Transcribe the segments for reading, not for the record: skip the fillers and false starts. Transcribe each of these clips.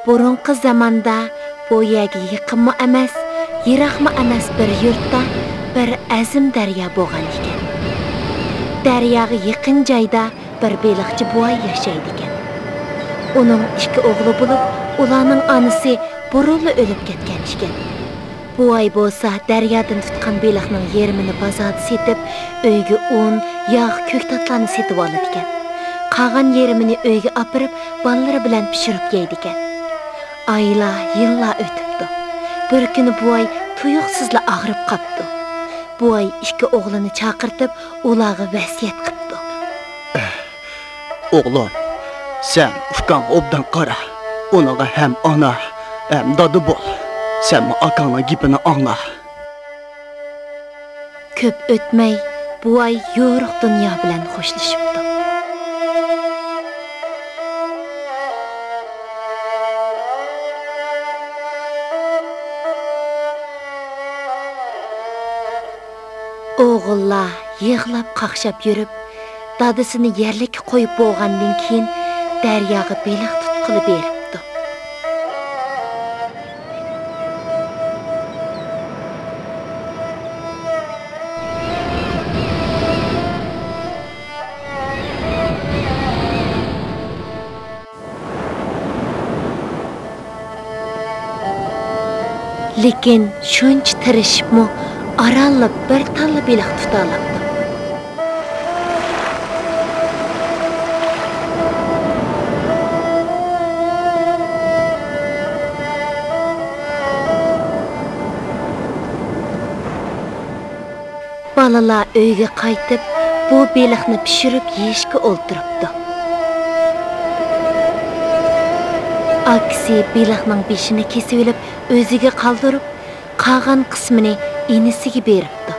burunqi zamonda bu yerga yaqinmi emas, yiroqmi emas bir yurtda bir azim daryo bo'lgan ekan. Daryoga yaqin joyda bir beliqchi buvoy yashaydi ekan. Uning 2 o'g'li bo'lib, ularning onasi burunli o'lib ketgan ekan. Buvoy bo'lsa daryodan tutgan beliqning yerimini bozorda setib, uyga un, yog', ko'ktatlarni setib oladi ekan. Qolgan yerimini uyga opirib, bolalari bilan pishirib yeydi ekan. Aylar, yillar o'tibdi. Bir kuni buvoy tuyuqsizla og'rib qopdi. Buvoy 2 o'g'lini chaqirtib, ularga vasiyat qildi. O'g'lim, sen ukang obdan qara. Unaga ham ona, ham dodi bo'l. Sen akangning gapini angla. Ko'p o'tmay, buvoy yo'riq dunyo bilan xo'shlashibdi. O'g'illar yig'lab qaqshab yurib, dadasini yerlikka qo'yib bo'lgandan keyin daryoga beliq tutqilib beribdi. Lekin shuncha tirishibmi, arallab bir talla beliq tuta olibdi. Balalar uyga qaytib, bu beliqni pishirib yeyishga o'ltiribdi. Aksi beliqning beshini kesib olib, o'ziga qoldirib, qolgan qismini inisiga beribdi.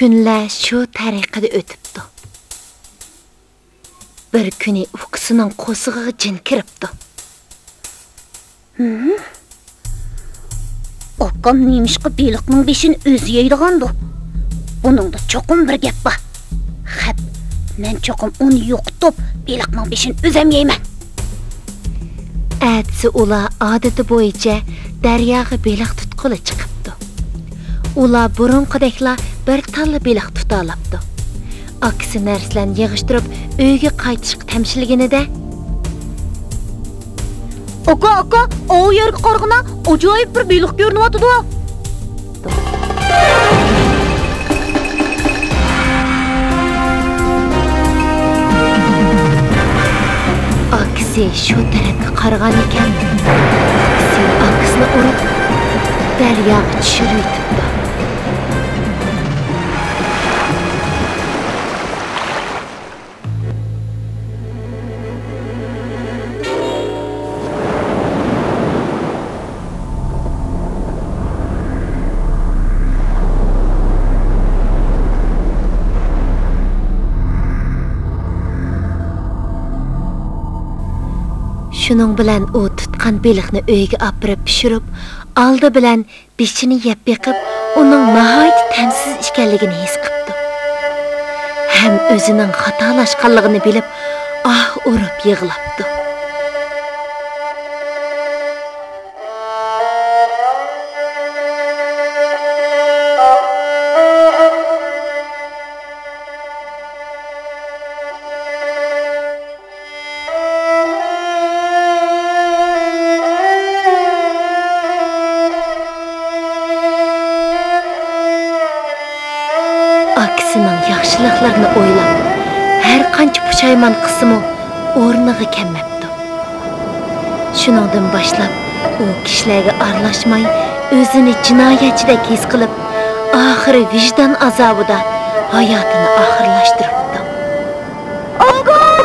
Kunlar shu tariqada o'tibdi. Bir kuni uqsining qo'sig'iga jin kiribdi. Oqqam neymişqi beliqning beshini o'zi yeydigandi. Buningda cho'qim bir gap bor. Xap, men cho'qim uni yo'qitib, beliqning beshini o'zim yeyman. Atsi ular odati bo'yicha daryoga beliq tutqili chiqibdi. Ular burunqideklar bir talla beliq tuta olibdi. Aksi narsalarni yig'ishtirib, uyga qaytishga tamshilganida Aka, o yerga qarag'ina, ajoyib bir beliq ko'rinyapti. Aksi shu tarafga qaragan ekan. Aksi aksini urib, daryoga tushirib yutibdi. Şunun bilan u tutgan beliqni uyga opirib pishirib, oldi bilan beshini yeb beqib, uning nihoyat tamsiz ekanligini his qildi. Ham o'zining xatolashganligini bilib, urib yig'labdi. Aksining yaxshiliklarni o'ylab, har qancha pushaymon qismi o'rniga kelmabdi. Shuningdan boshlab u kishilarga aralashmay o'zini jinoyatchidek his qilib, oxiri vijdon azobida hayotini oxirlashtiribdi. Ogon!